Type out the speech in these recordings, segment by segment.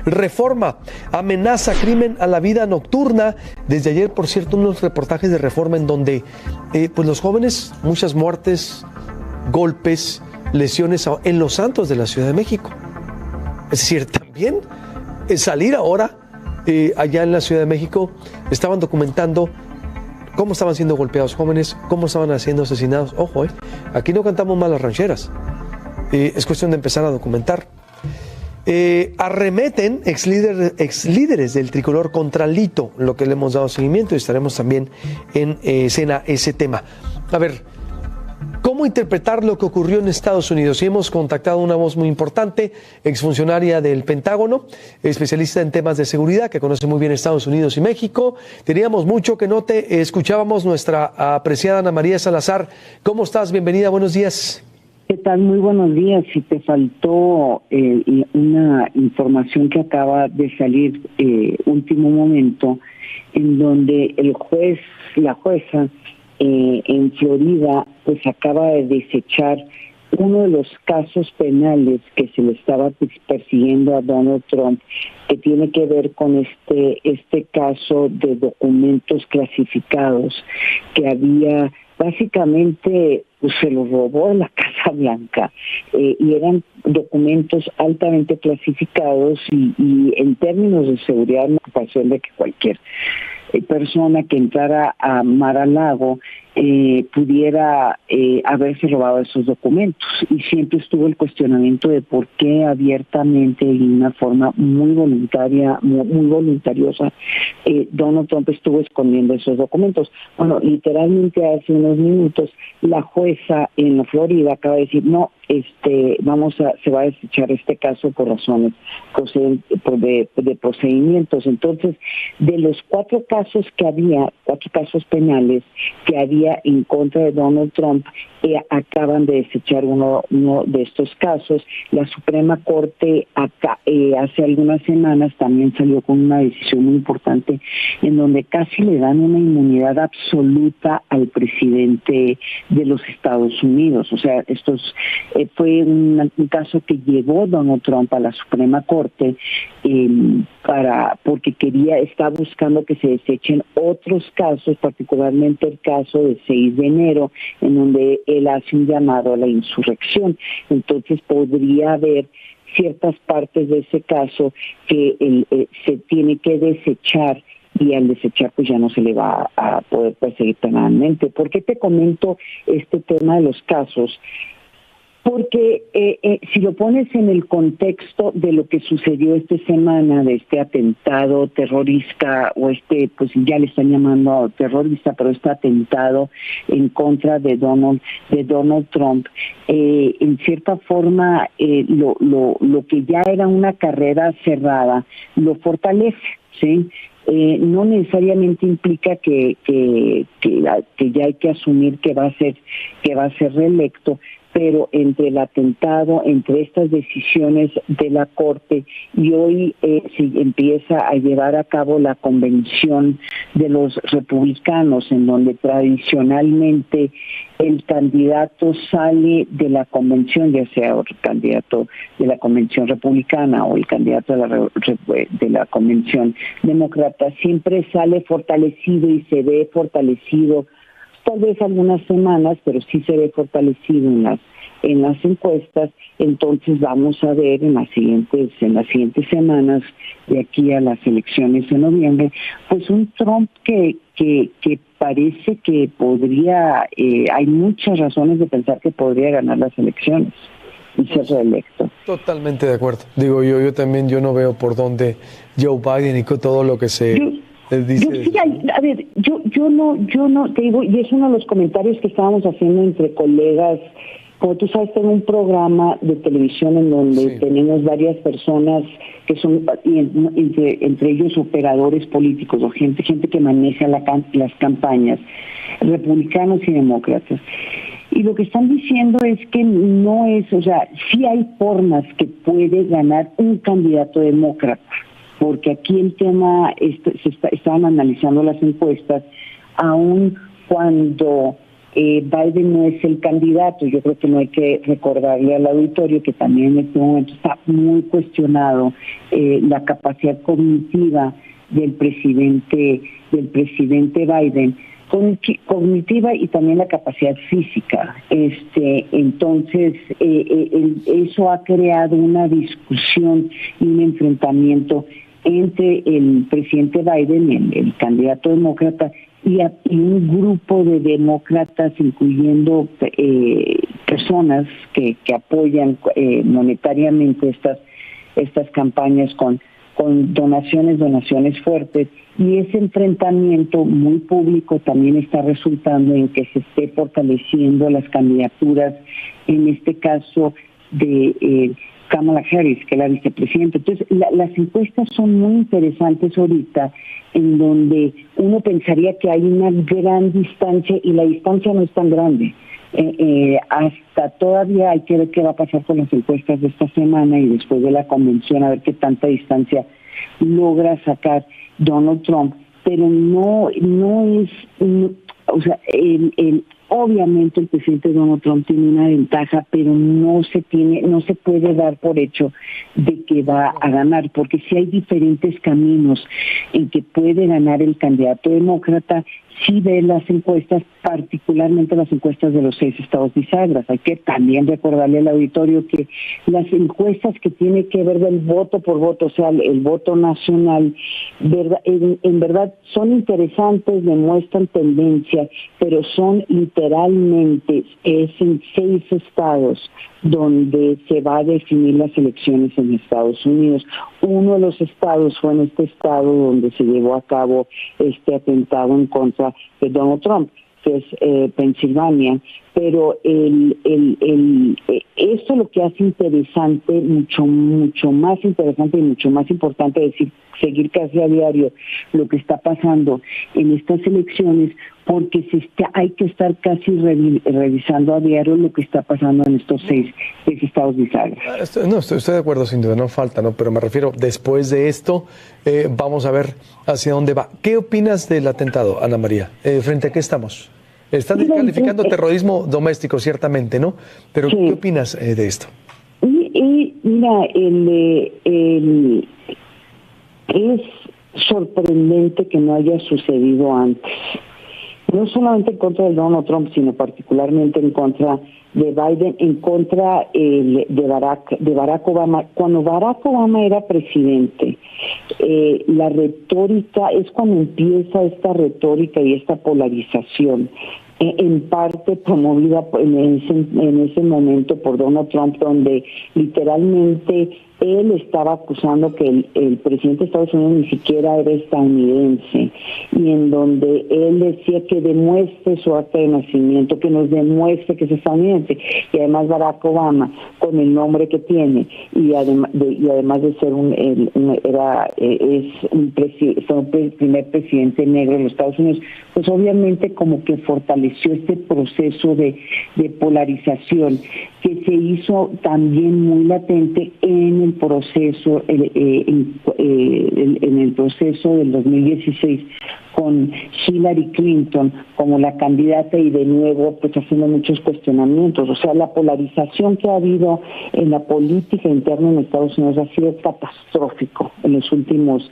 Reforma amenaza crimen a la vida nocturna. Desde ayer, por cierto, unos reportajes de Reforma en donde pues los jóvenes, muchas muertes, golpes, lesiones en Los Santos de la Ciudad de México. Es decir, también salir ahora allá en la Ciudad de México, estaban documentando cómo estaban siendo golpeados jóvenes, cómo estaban siendo asesinados. Ojo, aquí no cantamos mal las rancheras. Es cuestión de empezar a documentar. Arremeten exlíderes del tricolor contra Lito, lo que le hemos dado seguimiento, y estaremos también en escena ese tema. A ver, ¿cómo interpretar lo que ocurrió en Estados Unidos? Y hemos contactado a una voz muy importante, exfuncionaria del Pentágono, especialista en temas de seguridad, que conoce muy bien Estados Unidos y México. Teníamos mucho que no te escuchábamos, nuestra apreciada Ana María Salazar. ¿Cómo estás? Bienvenida, buenos días. ¿Qué tal? Muy buenos días. Si te faltó una información que acaba de salir último momento, en donde la jueza en Florida, pues acaba de desechar uno de los casos penales que se le estaba persiguiendo a Donald Trump, que tiene que ver con este caso de documentos clasificados que había. Básicamente pues, se los robó de la Casa Blanca y eran documentos altamente clasificados y en términos de seguridad me pasó de que cualquier persona que entrara a Mar-a-Lago pudiera haberse robado esos documentos, y siempre estuvo el cuestionamiento de por qué abiertamente y de una forma muy voluntaria, muy voluntariosa, Donald Trump estuvo escondiendo esos documentos. Bueno, literalmente hace unos minutos la jueza en la Florida acaba de decir no, se va a desechar este caso por razones de procedimientos. Entonces, de los cuatro casos penales que había en contra de Donald Trump, acaban de desechar uno de estos casos. La Suprema Corte hace algunas semanas también salió con una decisión muy importante en donde casi le dan una inmunidad absoluta al presidente de los Estados Unidos. O sea, fue un caso que llevó Donald Trump a la Suprema Corte porque está buscando que se desechen otros casos, particularmente el caso del 6 de enero, en donde él hace un llamado a la insurrección. Entonces podría haber ciertas partes de ese caso que se tiene que desechar, y al desechar pues ya no se le va a poder perseguir penalmente. ¿Por qué te comento este tema de los casos? Porque si lo pones en el contexto de lo que sucedió esta semana, de este atentado terrorista, o pues ya le están llamando terrorista, pero este atentado en contra de Donald Trump, en cierta forma lo que ya era una carrera cerrada, lo fortalece, ¿sí? No necesariamente implica que ya hay que asumir que va a ser reelecto, pero entre el atentado, entre estas decisiones de la Corte, y hoy se empieza a llevar a cabo la convención de los republicanos, en donde tradicionalmente el candidato sale de la convención, ya sea otro candidato de la convención republicana o el candidato de la convención demócrata, siempre sale fortalecido y se ve fortalecido, tal vez algunas semanas, pero sí se ve fortalecido en las encuestas. Entonces vamos a ver en las siguientes semanas, de aquí a las elecciones en noviembre, pues un Trump que parece que podría, hay muchas razones de pensar que podría ganar las elecciones y ser reelecto. Totalmente de acuerdo. Digo, yo también, yo no veo por dónde Joe Biden y con todo lo que se dice. Yo no te digo, y es uno de los comentarios que estábamos haciendo entre colegas. Como tú sabes, tengo un programa de televisión en donde tenemos varias personas que son, entre ellos operadores políticos o gente que maneja las campañas, republicanos y demócratas. Y lo que están diciendo es que no es, o sea, sí hay formas que puede ganar un candidato demócrata, porque aquí el tema, estaban analizando las encuestas, aun cuando Biden no es el candidato. Yo creo que no hay que recordarle al auditorio que también en este momento está muy cuestionado la capacidad cognitiva del presidente Biden, cognitiva y también la capacidad física. Entonces, eso ha creado una discusión y un enfrentamiento entre el presidente Biden, el candidato demócrata, y un grupo de demócratas, incluyendo personas que apoyan monetariamente estas campañas con donaciones fuertes, y ese enfrentamiento muy público también está resultando en que se esté fortaleciendo las candidaturas, en este caso de Kamala Harris, que es la vicepresidenta. Entonces, las encuestas son muy interesantes ahorita, en donde uno pensaría que hay una gran distancia, y la distancia no es tan grande. Hasta todavía hay que ver qué va a pasar con las encuestas de esta semana y después de la convención, a ver qué tanta distancia logra sacar Donald Trump, pero no es, obviamente el presidente Donald Trump tiene una ventaja, pero no se puede dar por hecho de que va a ganar, porque si hay diferentes caminos en que puede ganar el candidato demócrata. Sí ve las encuestas, particularmente las encuestas de los 6 estados bisagras. Hay que también recordarle al auditorio que las encuestas que tienen que ver del voto por voto, o sea, el voto nacional, en verdad son interesantes, demuestran tendencia, pero son literalmente, es en 6 estados donde se va a definir las elecciones en Estados Unidos. Uno de los estados fue en este estado donde se llevó a cabo este atentado en contra de Donald Trump, que es Pensilvania, pero esto lo que hace interesante, mucho más interesante y mucho más importante, es decir, seguir casi a diario lo que está pasando en estas elecciones, porque hay que estar casi revisando a diario lo que está pasando en estos 6 estados bisagras. Estoy de acuerdo, sin duda, no falta, ¿no? Pero me refiero, después de esto, vamos a ver hacia dónde va. ¿Qué opinas del atentado, Ana María? ¿Frente a qué estamos? Están calificando terrorismo doméstico, ciertamente, ¿no? Pero, sí. ¿Qué opinas de esto? Mira, es sorprendente que no haya sucedido antes. No solamente en contra de Donald Trump, sino particularmente en contra de Biden, en contra de Barack Obama. Cuando Barack Obama era presidente, la retórica es cuando empieza esta retórica y esta polarización, en parte promovida en ese momento por Donald Trump, donde literalmente él estaba acusando que el presidente de Estados Unidos ni siquiera era estadounidense, y en donde él decía que demuestre su acta de nacimiento, que nos demuestre que es estadounidense. Y además Barack Obama, con el nombre que tiene, y además de ser el primer presidente negro de los Estados Unidos, pues obviamente como que fortaleció este proceso de polarización, que se hizo también muy latente en el proceso en el proceso del 2016 con Hillary Clinton como la candidata, y de nuevo pues haciendo muchos cuestionamientos. O sea, la polarización que ha habido en la política interna en Estados Unidos ha sido catastrófico en los últimos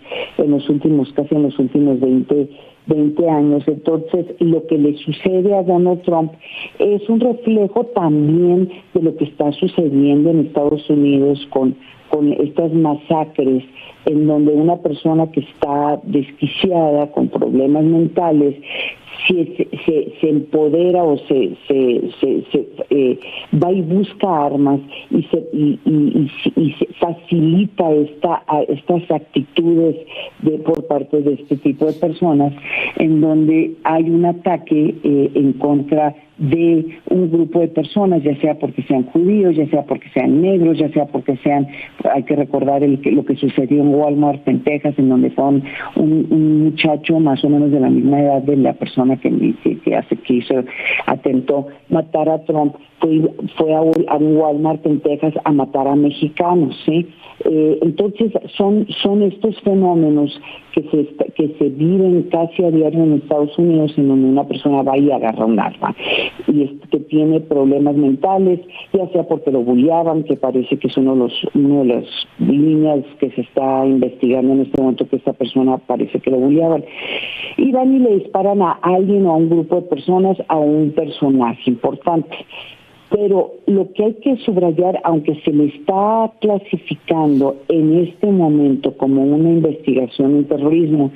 20 años. Entonces, lo que le sucede a Donald Trump es un reflejo también de lo que está sucediendo en Estados Unidos con estas masacres, en donde una persona que está desquiciada, con problemas mentales, se empodera o se va y busca armas y se facilita estas actitudes por parte de este tipo de personas, en donde hay un ataque en contra de un grupo de personas, ya sea porque sean judíos, ya sea porque sean negros, ya sea porque hay que recordar lo que sucedió en Walmart, en Texas, en donde fue un muchacho más o menos de la misma edad de la persona que atentó matar a Trump, fue a un Walmart en Texas a matar a mexicanos, ¿sí? Entonces son estos fenómenos que se viven casi a diario en Estados Unidos, en donde una persona va y agarra un arma. y que tiene problemas mentales, ya sea porque lo bulleaban, que parece que es una de las líneas que se está investigando en este momento, que esta persona parece que lo bulleaban, y van y le disparan a alguien o a un grupo de personas, a un personaje importante. Pero lo que hay que subrayar, aunque se le está clasificando en este momento como una investigación en terrorismo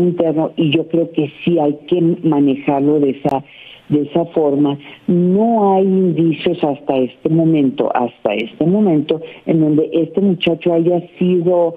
interno, y yo creo que sí hay que manejarlo de esa forma, no hay indicios hasta este momento, en donde este muchacho haya sido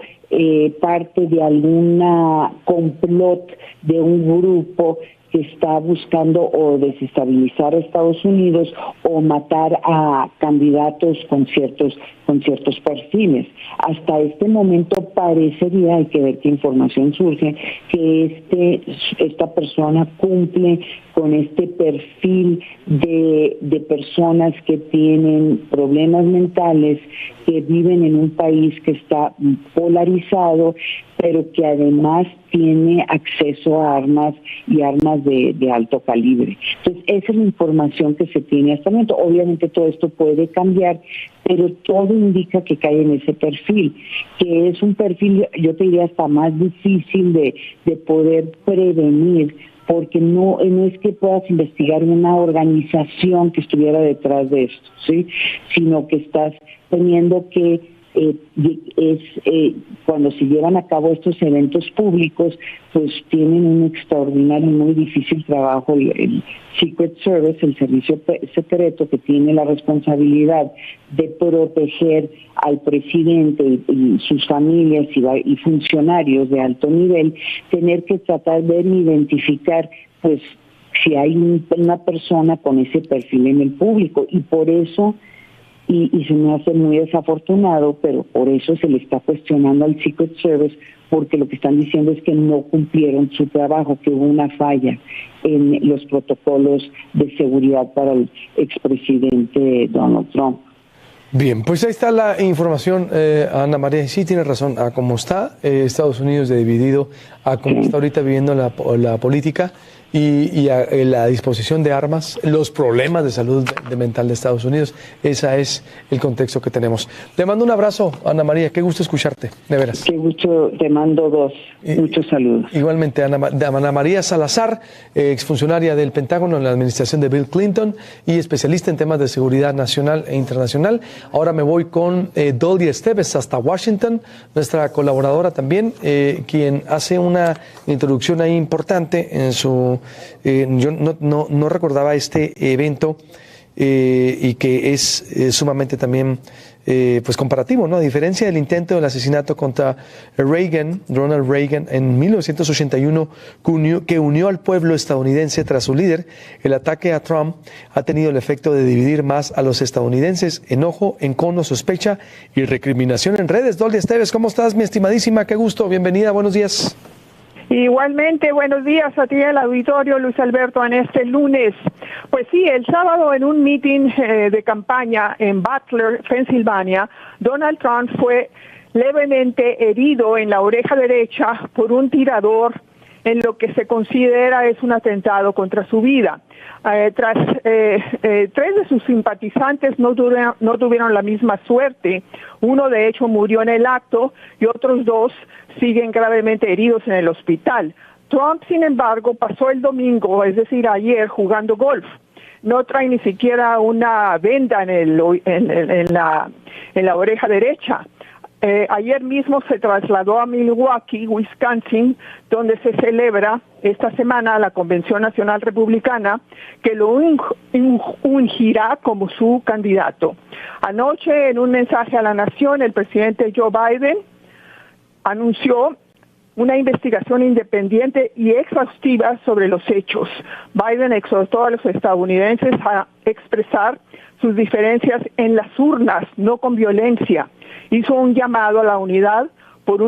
parte de alguna complot de un grupo que está buscando o desestabilizar a Estados Unidos o matar a candidatos con ciertos perfiles. Hasta este momento parecería, hay que ver qué información surge, que esta persona cumple con este perfil de personas que tienen problemas mentales, que viven en un país que está polarizado, pero que además tiene acceso a armas y armas de alto calibre. Entonces, esa es la información que se tiene hasta el momento. Obviamente todo esto puede cambiar, pero todo indica que cae en ese perfil, que es un perfil, yo te diría, hasta más difícil de poder prevenir, porque no es que puedas investigar una organización que estuviera detrás de esto, ¿sí? Sino que estás teniendo que cuando se llevan a cabo estos eventos públicos, pues tienen un extraordinario y muy difícil trabajo. El Secret Service, el servicio secreto, que tiene la responsabilidad de proteger al presidente y sus familias y funcionarios de alto nivel, tener que tratar de identificar, pues, si hay una persona con ese perfil en el público, y por eso y se me hace muy desafortunado, pero por eso se le está cuestionando al Secret Service, porque lo que están diciendo es que no cumplieron su trabajo, que hubo una falla en los protocolos de seguridad para el expresidente Donald Trump. Bien, pues ahí está la información, Ana María. Sí, tiene razón, a cómo está Estados Unidos de dividido, a cómo está ahorita viviendo la política y a la disposición de armas, los problemas de salud mental de Estados Unidos. Ese es el contexto que tenemos. Te mando un abrazo, Ana María, qué gusto escucharte, de veras. Qué gusto, te mando dos, muchos saludos. Igualmente, Ana María Salazar, exfuncionaria del Pentágono en la administración de Bill Clinton y especialista en temas de seguridad nacional e internacional. Ahora me voy con Dolly Esteves hasta Washington, nuestra colaboradora también, quien hace una introducción ahí importante en su... yo no recordaba este evento y que es sumamente también pues comparativo, ¿no? A diferencia del intento del asesinato contra Ronald Reagan en 1981, que unió al pueblo estadounidense tras su líder, el ataque a Trump ha tenido el efecto de dividir más a los estadounidenses. Enojo, encono, sospecha y recriminación en redes. Dolly Esteves, ¿cómo estás, mi estimadísima? Qué gusto, bienvenida, buenos días. Igualmente, buenos días a ti, el auditorio, Luis Alberto, en este lunes. Pues sí, el sábado en un meeting de campaña en Butler, Pensilvania, Donald Trump fue levemente herido en la oreja derecha por un tirador en lo que se considera es un atentado contra su vida. Tres de sus simpatizantes no tuvieron la misma suerte. Uno, de hecho, murió en el acto y otros dos siguen gravemente heridos en el hospital. Trump, sin embargo, pasó el domingo, es decir, ayer, jugando golf. No trae ni siquiera una venda en la oreja derecha. Ayer mismo se trasladó a Milwaukee, Wisconsin, donde se celebra esta semana la Convención Nacional Republicana, que lo ungirá como su candidato. Anoche, en un mensaje a la nación, el presidente Joe Biden anunció una investigación independiente y exhaustiva sobre los hechos. Biden exhortó a los estadounidenses a expresar sus diferencias en las urnas, no con violencia. Hizo un llamado a la unidad en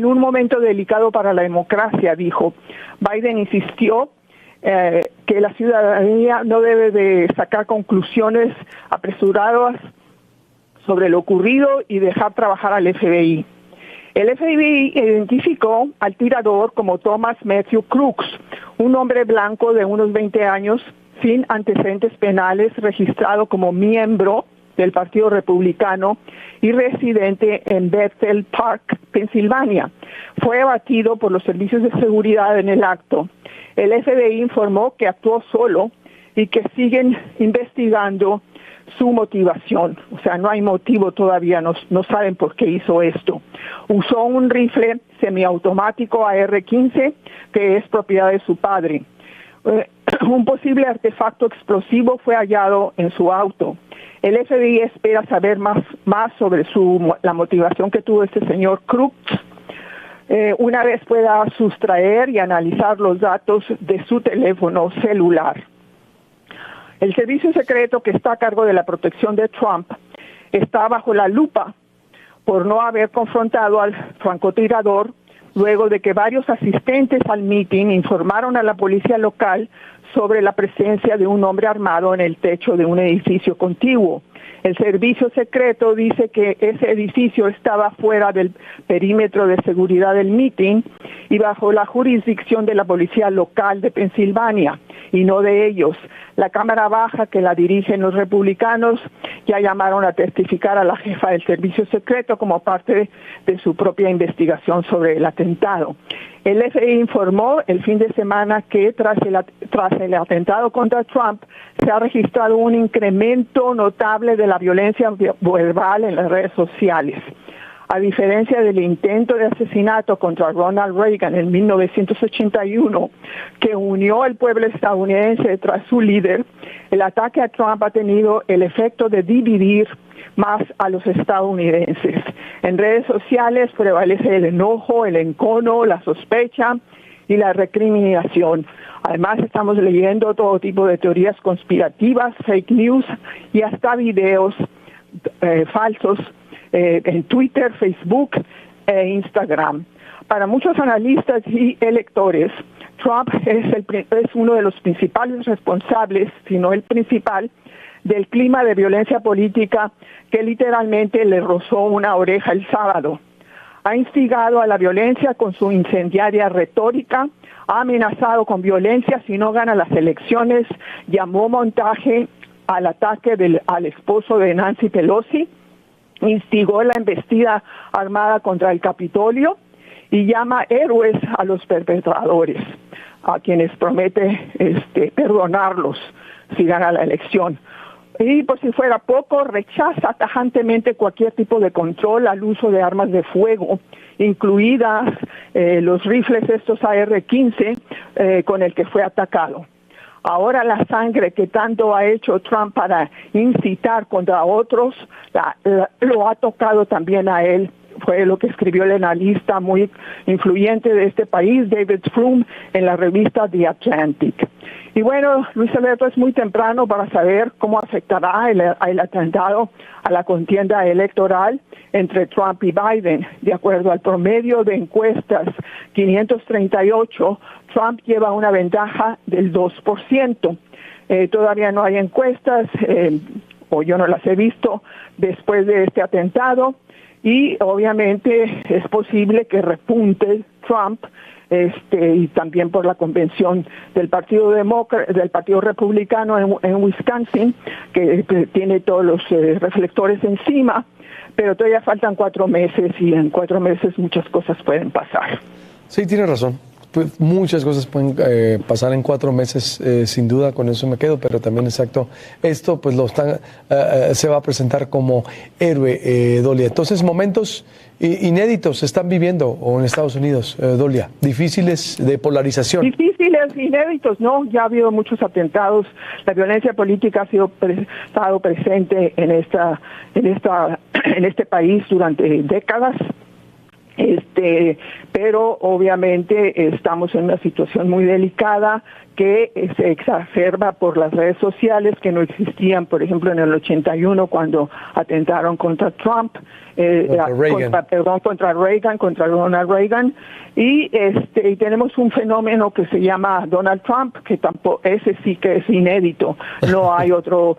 un momento delicado para la democracia, dijo. Biden insistió que la ciudadanía no debe de sacar conclusiones apresuradas sobre lo ocurrido y dejar trabajar al FBI. El FBI identificó al tirador como Thomas Matthew Crooks, un hombre blanco de unos 20 años, sin antecedentes penales, registrado como miembro del Partido Republicano y residente en Bethel Park, Pensilvania. Fue abatido por los servicios de seguridad en el acto. El FBI informó que actuó solo y que siguen investigando su motivación. O sea, no hay motivo todavía, no saben por qué hizo esto. Usó un rifle semiautomático AR-15 que es propiedad de su padre. Un posible artefacto explosivo fue hallado en su auto. El FBI espera saber más sobre la motivación que tuvo este señor Crooks una vez pueda sustraer y analizar los datos de su teléfono celular. El servicio secreto que está a cargo de la protección de Trump está bajo la lupa por no haber confrontado al francotirador luego de que varios asistentes al mitin informaron a la policía local sobre la presencia de un hombre armado en el techo de un edificio contiguo. El servicio secreto dice que ese edificio estaba fuera del perímetro de seguridad del mitin y bajo la jurisdicción de la policía local de Pensilvania, y no de ellos. La Cámara Baja, que la dirigen los republicanos, ya llamaron a testificar a la jefa del servicio secreto como parte de su propia investigación sobre el atentado. El FBI informó el fin de semana que tras el atentado contra Trump se ha registrado un incremento notable de la violencia verbal en las redes sociales. A diferencia del intento de asesinato contra Ronald Reagan en 1981, que unió al pueblo estadounidense tras su líder, el ataque a Trump ha tenido el efecto de dividir más a los estadounidenses. En redes sociales prevalece el enojo, el encono, la sospecha y la recriminación. Además, estamos leyendo todo tipo de teorías conspirativas, fake news y hasta videos falsos en Twitter, Facebook e Instagram. Para muchos analistas y electores, Trump es uno de los principales responsables, si no el principal, del clima de violencia política que literalmente le rozó una oreja el sábado. Ha instigado a la violencia con su incendiaria retórica, ha amenazado con violencia si no gana las elecciones, llamó montaje al ataque al esposo de Nancy Pelosi, instigó la embestida armada contra el Capitolio y llama héroes a los perpetradores, a quienes promete perdonarlos si gana la elección. Y por si fuera poco, rechaza tajantemente cualquier tipo de control al uso de armas de fuego, incluidas los rifles estos AR-15 con el que fue atacado. Ahora la sangre que tanto ha hecho Trump para incitar contra otros, lo ha tocado también a él. Fue lo que escribió el analista muy influyente de este país, David Frum, en la revista The Atlantic. Y bueno, Luis Alberto, es muy temprano para saber cómo afectará el atentado a la contienda electoral entre Trump y Biden. De acuerdo al promedio de encuestas 538, Trump lleva una ventaja del 2%. Todavía no hay encuestas, o yo no las he visto, después de este atentado. Y obviamente es posible que repunte Trump, y también por la convención del Partido Republicano en Wisconsin, que tiene todos los reflectores encima, pero todavía faltan 4 meses y en 4 meses muchas cosas pueden pasar. Sí, tiene razón. Pues muchas cosas pueden pasar en 4 meses, sin duda, con eso me quedo, pero también exacto, esto pues se va a presentar como héroe, Dolia. Entonces, momentos inéditos se están viviendo en Estados Unidos, Dolia, difíciles de polarización. Difíciles, inéditos, ¿no? Ya ha habido muchos atentados, la violencia política ha estado presente en este país durante décadas. Pero obviamente estamos en una situación muy delicada que se exacerba por las redes sociales que no existían, por ejemplo, en el 81 cuando atentaron contra Trump, contra Ronald Reagan, y tenemos un fenómeno que se llama Donald Trump, que tampoco, ese sí que es inédito. No hay otro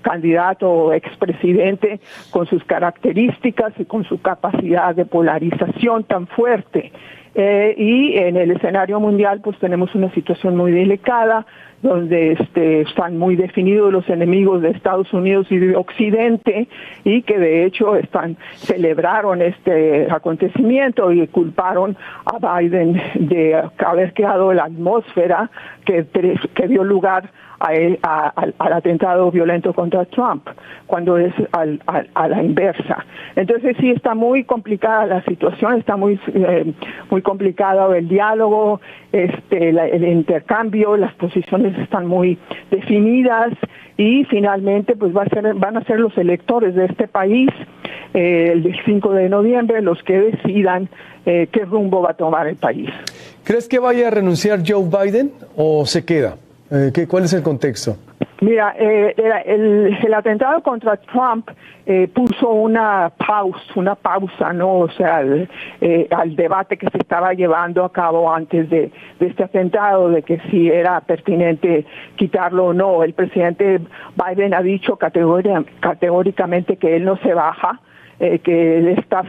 candidato o expresidente con sus características y con su capacidad de polarización tan fuerte. Y en el escenario mundial pues tenemos una situación muy delicada donde están muy definidos los enemigos de Estados Unidos y de Occidente, y que de hecho celebraron este acontecimiento y culparon a Biden de haber creado la atmósfera que dio lugar al atentado violento contra Trump, cuando es a la inversa. Entonces sí está muy complicada la situación, está muy complicado el diálogo, el intercambio, las posiciones están muy definidas, y finalmente pues van a ser los electores de este país el 5 de noviembre los que decidan qué rumbo va a tomar el país. ¿Crees que vaya a renunciar Joe Biden o se queda? ¿Cuál es el contexto? Mira, el atentado contra Trump puso una pausa, ¿no? O sea, al debate que se estaba llevando a cabo antes de este atentado, de que si era pertinente quitarlo o no. El presidente Biden ha dicho categóricamente que él no se baja, que él está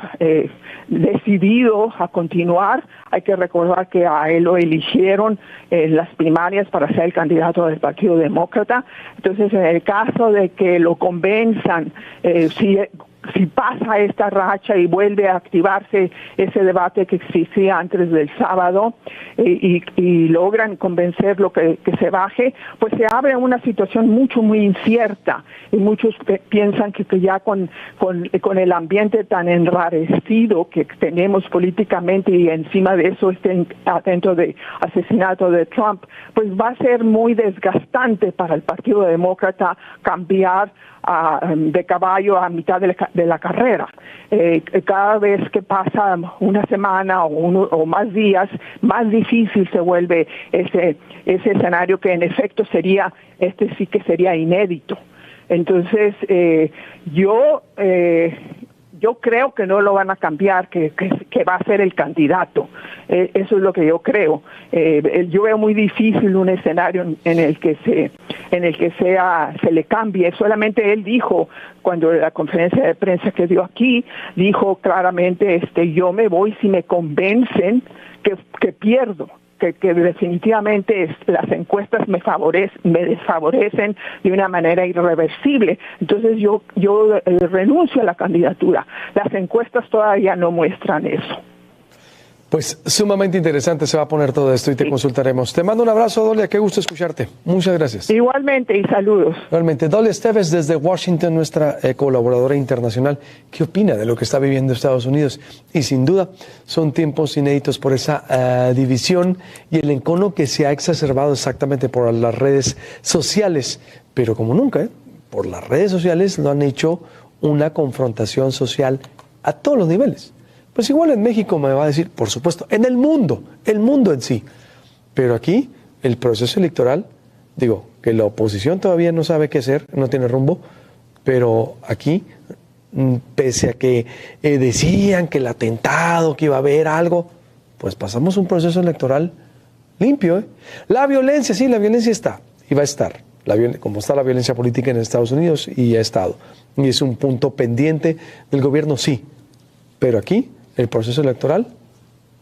decidido a continuar. Hay que recordar que a él lo eligieron en las primarias para ser el candidato del Partido Demócrata. Entonces, en el caso de que lo convenzan, si pasa esta racha y vuelve a activarse ese debate que existía antes del sábado, y logran convencerlo que se baje, pues se abre una situación muy incierta, y muchos piensan que ya con el ambiente tan enrarecido que tenemos políticamente, y encima de eso este atento de asesinato de Trump, pues va a ser muy desgastante para el Partido Demócrata cambiar de caballo a mitad de la carrera. Cada vez que pasa una semana o más días, más difícil se vuelve ese escenario, que en efecto sí que sería inédito. Entonces, yo creo que no lo van a cambiar, que va a ser el candidato. Eso es lo que yo creo. Yo veo muy difícil un escenario en el que se le cambie. Solamente él dijo, cuando la conferencia de prensa que dio aquí, dijo claramente, yo me voy si me convencen que pierdo. Que definitivamente las encuestas me desfavorecen de una manera irreversible. Entonces yo renuncio a la candidatura. Las encuestas todavía no muestran eso. Pues sumamente interesante se va a poner todo esto y te consultaremos. Te mando un abrazo, Dolia, qué gusto escucharte. Muchas gracias. Igualmente, y saludos. Igualmente. Dolia Esteves desde Washington, nuestra colaboradora internacional. ¿Qué opina de lo que está viviendo Estados Unidos? Y sin duda son tiempos inéditos por esa división y el encono que se ha exacerbado exactamente por las redes sociales. Pero como nunca, por las redes sociales lo han hecho una confrontación social a todos los niveles. Pues igual en México me va a decir, por supuesto, en el mundo en sí. Pero aquí, el proceso electoral, digo, que la oposición todavía no sabe qué hacer, no tiene rumbo, pero aquí, pese a que decían que el atentado, que iba a haber algo, pues pasamos un proceso electoral limpio. La violencia, sí, la violencia está, y va a estar, como está la violencia política en Estados Unidos, y ha estado. Y es un punto pendiente del gobierno, sí, pero aquí, el proceso electoral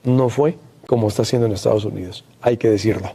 no fue como está siendo en Estados Unidos, hay que decirlo.